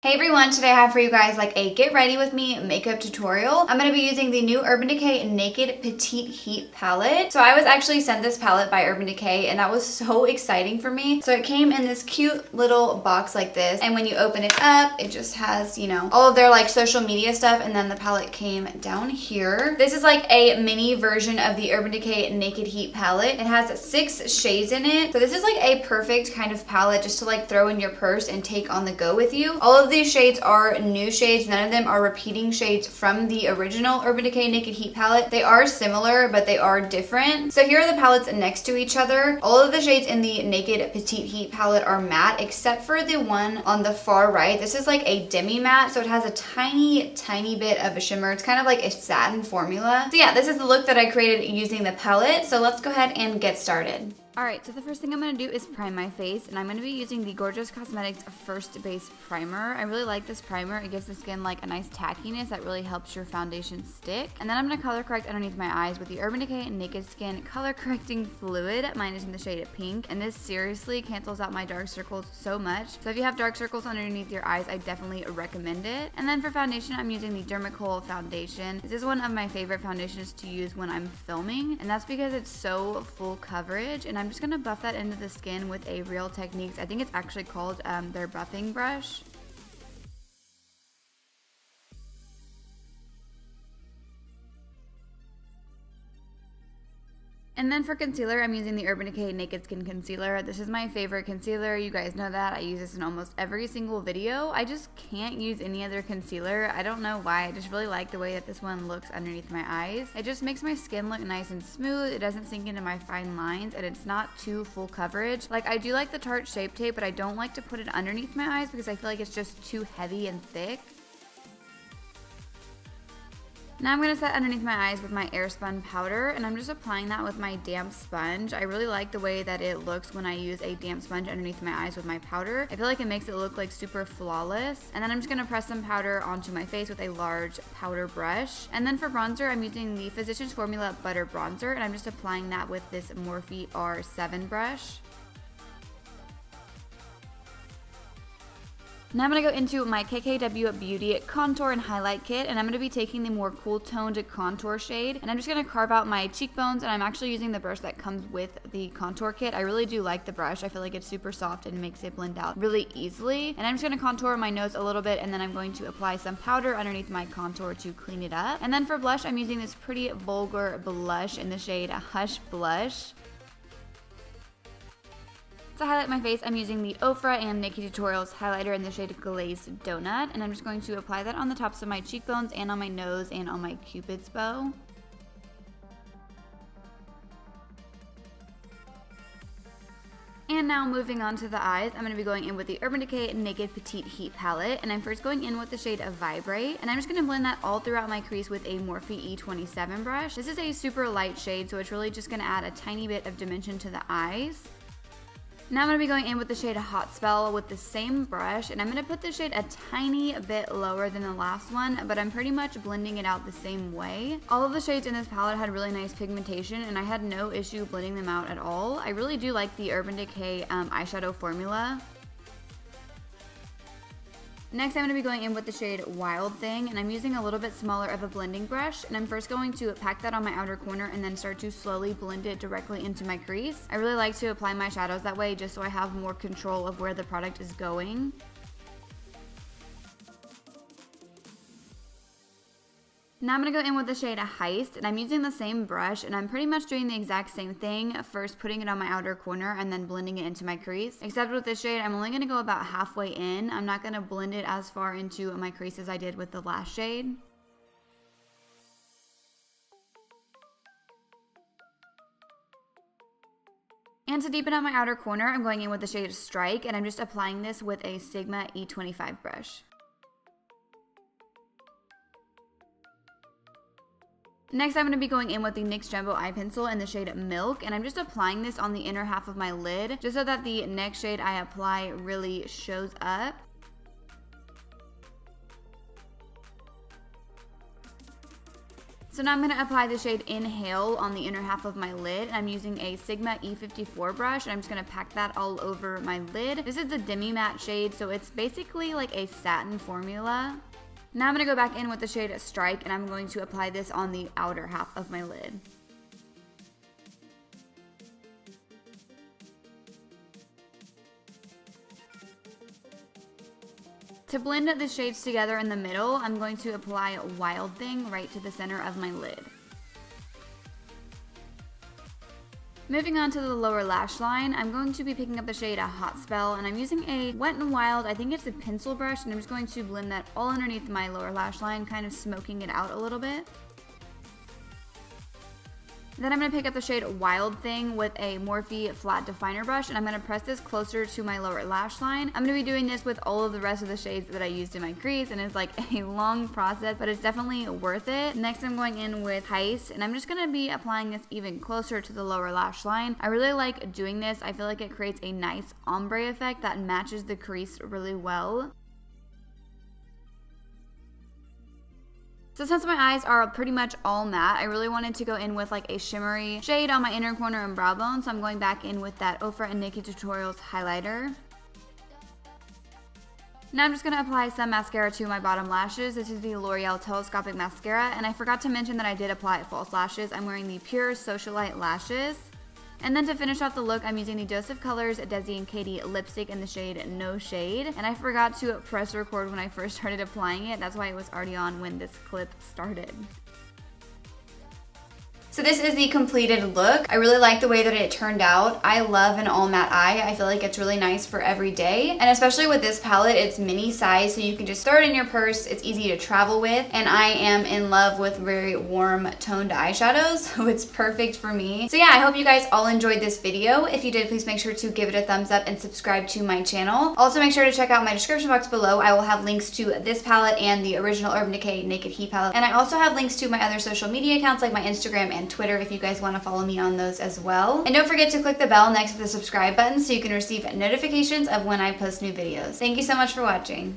Hey everyone, today I have for you guys like a get ready with me makeup tutorial. I'm going to be using the new Urban Decay Naked Petite Heat palette. So I was actually sent this palette by Urban Decay and that was so exciting for me. So it came in this cute little box like this, and when you open it up, it just has, you know, all of their like social media stuff, and then the palette came down here. This is like a mini version of the Urban Decay Naked Heat palette. It has 6 shades in it. So this is like a perfect kind of palette just to like throw in your purse and take on the go with you. All of these shades are new shades. None of them are repeating shades from the original Urban Decay Naked Heat palette. They are similar, but they are different. So here are the palettes next to each other. All of the shades in the Naked Petite Heat palette are matte, except for the one on the far right. This is like a demi matte, so it has a tiny bit of a shimmer. It's kind of like a satin formula. So yeah, this is the look that I created using the palette. So let's go ahead and get started. Alright, so the first thing I'm going to do is prime my face, and I'm going to be using the Gorgeous Cosmetics First Base Primer. I really like this primer. It gives the skin like a nice tackiness that really helps your foundation stick. And then I'm going to color correct underneath my eyes with the Urban Decay Naked Skin Color Correcting Fluid. Mine is in the shade Pink, and this seriously cancels out my dark circles so much. So if you have dark circles underneath your eyes, I definitely recommend it. And then for foundation, I'm using the Dermacol Foundation. This is one of my favorite foundations to use when I'm filming, and that's because it's so full coverage, and I'm just going to buff that into the skin with a Real Techniques. I think it's actually called their buffing brush. And then for concealer, I'm using the Urban Decay Naked Skin Concealer. This is my favorite concealer. You guys know that. I use this in almost every single video. I just can't use any other concealer. I don't know why. I just really like the way that this one looks underneath my eyes. It just makes my skin look nice and smooth. It doesn't sink into my fine lines, and it's not too full coverage. Like, I do like the Tarte Shape Tape, but I don't like to put it underneath my eyes because I feel like it's just too heavy and thick. Now I'm going to set underneath my eyes with my Airspun powder, and I'm just applying that with my damp sponge. I really like the way that it looks when I use a damp sponge underneath my eyes with my powder. I feel like it makes it look like super flawless. And then I'm just going to press some powder onto my face with a large powder brush. And then for bronzer, I'm using the Physicians Formula Butter Bronzer, and I'm just applying that with this Morphe R7 brush. Now I'm going to go into my KKW Beauty Contour and Highlight Kit, and I'm going to be taking the more cool toned contour shade, and I'm just going to carve out my cheekbones, and I'm actually using the brush that comes with the contour kit. I really do like the brush. I feel like it's super soft and makes it blend out really easily. And I'm just going to contour my nose a little bit, and then I'm going to apply some powder underneath my contour to clean it up. And then for blush, I'm using this pretty Vulgar blush in the shade Hush Blush. To highlight my face, I'm using the Ofra and Nikkie Tutorials highlighter in the shade Glazed Donut, and I'm just going to apply that on the tops of my cheekbones and on my nose and on my Cupid's bow. And now moving on to the eyes, I'm going to be going in with the Urban Decay Naked Petite Heat palette, and I'm first going in with the shade of Vibrate, and I'm just going to blend that all throughout my crease with a Morphe E27 brush. This is a super light shade, so it's really just going to add a tiny bit of dimension to the eyes. Now I'm going to be going in with the shade Hot Spell with the same brush, and I'm going to put the shade a tiny bit lower than the last one, but I'm pretty much blending it out the same way. All of the shades in this palette had really nice pigmentation, and I had no issue blending them out at all. I really do like the Urban Decay eyeshadow formula. Next, I'm going to be going in with the shade Wild Thing, and I'm using a little bit smaller of a blending brush, and I'm first going to pack that on my outer corner and then start to slowly blend it directly into my crease. I really like to apply my shadows that way just so I have more control of where the product is going. Now I'm going to go in with the shade Heist, and I'm using the same brush, and I'm pretty much doing the exact same thing, first putting it on my outer corner and then blending it into my crease. Except with this shade, I'm only going to go about halfway in. I'm not going to blend it as far into my crease as I did with the last shade. And to deepen out my outer corner, I'm going in with the shade Strike, and I'm just applying this with a Sigma E25 brush. Next, I'm going to be going in with the NYX Jumbo Eye Pencil in the shade Milk, and I'm just applying this on the inner half of my lid, just so that the next shade I apply really shows up. So now I'm going to apply the shade Inhale on the inner half of my lid. I'm using a Sigma E54 brush, and I'm just going to pack that all over my lid. This is the Demi Matte shade, so it's basically like a satin formula. Now I'm going to go back in with the shade Strike, and I'm going to apply this on the outer half of my lid. To blend the shades together in the middle, I'm going to apply Wild Thing right to the center of my lid. Moving on to the lower lash line, I'm going to be picking up the shade Hot Spell, and I'm using a Wet n Wild, I think it's a pencil brush, and I'm just going to blend that all underneath my lower lash line, kind of smoking it out a little bit. Then I'm going to pick up the shade Wild Thing with a Morphe flat definer brush, and I'm going to press this closer to my lower lash line. I'm going to be doing this with all of the rest of the shades that I used in my crease, and it's like a long process, but it's definitely worth it. Next, I'm going in with Heist, and I'm just going to be applying this even closer to the lower lash line. I really like doing this. I feel like it creates a nice ombre effect that matches the crease really well. So since my eyes are pretty much all matte, I really wanted to go in with like a shimmery shade on my inner corner and brow bone, so I'm going back in with that Ofra and Nikkie Tutorials highlighter. Now I'm just going to apply some mascara to my bottom lashes. This is the Loreal Telescopic Mascara, and I forgot to mention that I did apply false lashes. I'm wearing the Pure Socialite lashes. And then to finish off the look, I'm using the Dose of Colors Desi and Katy lipstick in the shade No Shade. And I forgot to press record when I first started applying it. That's why it was already on when this clip started. So this is the completed look. I really like the way that it turned out. I love an all matte eye. I feel like it's really nice for every day. And especially with this palette, it's mini size, so you can just throw it in your purse. It's easy to travel with. And I am in love with very warm toned eyeshadows, so it's perfect for me. So yeah, I hope you guys all enjoyed this video. If you did, please make sure to give it a thumbs up and subscribe to my channel. Also make sure to check out my description box below. I will have links to this palette and the original Urban Decay Naked Heat palette. And I also have links to my other social media accounts like my Instagram and Twitter if you guys want to follow me on those as well. And don't forget to click the bell next to the subscribe button so you can receive notifications of when I post new videos. Thank you so much for watching.